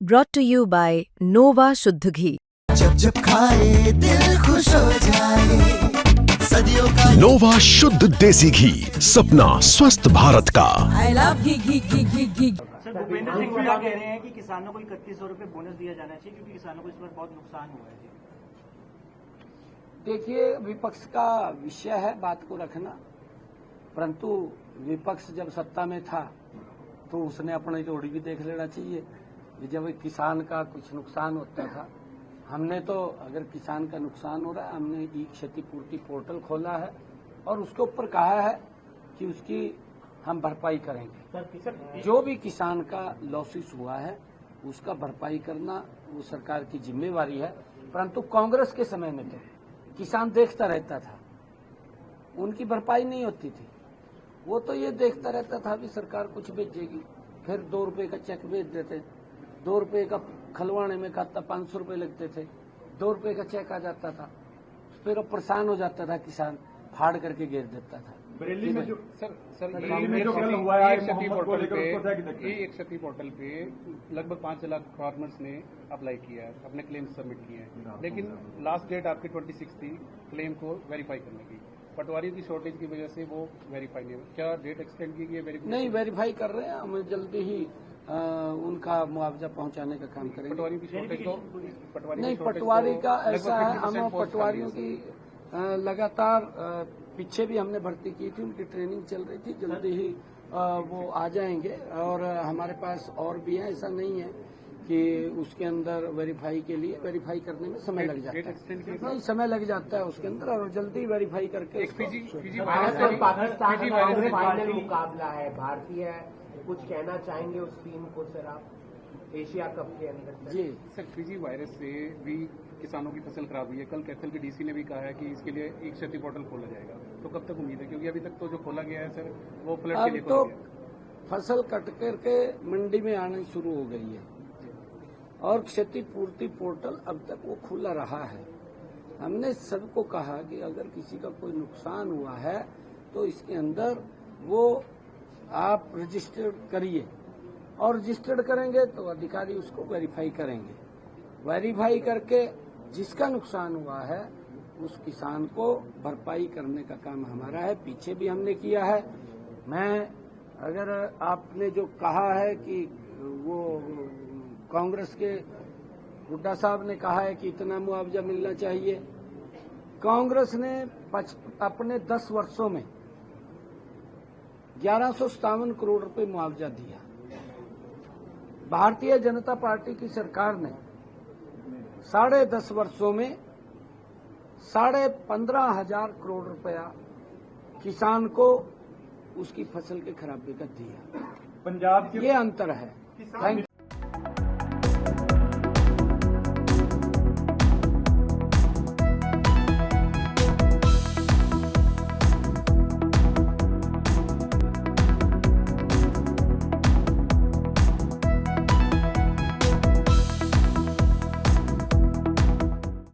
brought to you by Nova शुद्ध घी। जब जब खाए दिल खुश हो जाए, सदियों का नोवा शुद्ध देसी घी, सपना स्वस्थ भारत का। I love ghee. Sir Bhupendra Singh क्या कह रहे हैं कि किसानों को 3100 रुपए बोनस दिया जाना चाहिए क्योंकि किसानों को इस बार बहुत नुकसान हुआ है। देखिए, विपक्ष का विषय है बात को रखना, परंतु विपक्ष जब सत्ता में था तो उसने अपनी जोड़ी भी देख लेना चाहिए कि जब किसान का कुछ नुकसान होता था, हमने तो अगर किसान का नुकसान हो रहा है, हमने ई क्षतिपूर्ति पोर्टल खोला है और उसके ऊपर कहा है कि उसकी हम भरपाई करेंगे। जो भी किसान का लॉसेस हुआ है उसका भरपाई करना वो सरकार की जिम्मेवारी है। परंतु कांग्रेस के समय में तो किसान देखता रहता था, उनकी भरपाई नहीं होती थी। वो तो ये देखता रहता था कि सरकार कुछ भेजेगी, फिर 2 रुपए का चेक भेज देते, 2 रुपए का खलवाने में खाता 500 रुपए लगते थे, 2 रुपए का चेक आ जाता था, फिर वो परेशान हो जाता था, किसान फाड़ करके गिर देता था। बरेली में जो बरेली में जो कल हुआ है एक क्षति पोर्टल पे लगभग 5 लाख फार्मर्स ने अप्लाई किया है, अपने क्लेम सबमिट किए हैं, लेकिन लास्ट डेट आपकी 26 थी क्लेम को वेरीफाई करने की। पटवारी की शॉर्टेज की वजह से वो वेरीफाई नहीं हुआ। क्या डेट एक्सटेंड की गई? नहीं, वेरीफाई कर रहे हैं, हम जल्दी ही उनका मुआवजा पहुंचाने का काम करेंगे। पटवारी की शॉर्टेज तो नहीं, पटवारी का ऐसा है, हम पटवारियों की लगातार पीछे भी हमने भर्ती की थी, उनकी ट्रेनिंग चल रही थी, जल्दी ही वो आ जाएंगे। और हमारे पास और भी है, ऐसा नहीं है कि उसके अंदर वेरीफाई के लिए वेरीफाई करने में समय लग जाता है, नहीं समय लग जाता है उसके अंदर, और जल्दी वेरीफाई करके भारत और पाकिस्तान का फाइनल मुकाबला है। भारतीय कुछ कहना चाहेंगे उस टीम को सर आप, एशिया कप के अंदर? जी सर, फिजी वायरस से भी किसानों की फसल खराब हुई है। कल कैथल के डीसी ने भी कहा है कि इसके लिए एक क्षति पोर्टल खोला जाएगा, तो कब तक उम्मीद है? क्योंकि अभी तक तो जो खोला गया है सर वो फ्लड के लिए अब खोला तो गया। फसल कट करके मंडी में आनी शुरू हो गई है और क्षतिपूर्ति पोर्टल अब तक वो खुला रहा है। हमने सबको कहा कि अगर किसी का कोई नुकसान हुआ है तो इसके अंदर वो आप रजिस्टर्ड करिए, और रजिस्टर्ड करेंगे तो अधिकारी उसको वेरीफाई करेंगे। वेरीफाई करके जिसका नुकसान हुआ है उस किसान को भरपाई करने का काम हमारा है, पीछे भी हमने किया है। मैं अगर आपने जो कहा है कि वो कांग्रेस के हुड्डा साहब ने कहा है कि इतना मुआवजा मिलना चाहिए, कांग्रेस ने अपने 10 वर्षों में 1157 करोड़ रुपए मुआवजा दिया। भारतीय जनता पार्टी की सरकार ने 10.5 वर्षों में 15,500 करोड़ रुपया किसान को उसकी फसल के खराबे का दिया। पंजाब ये अंतर है। Thank you.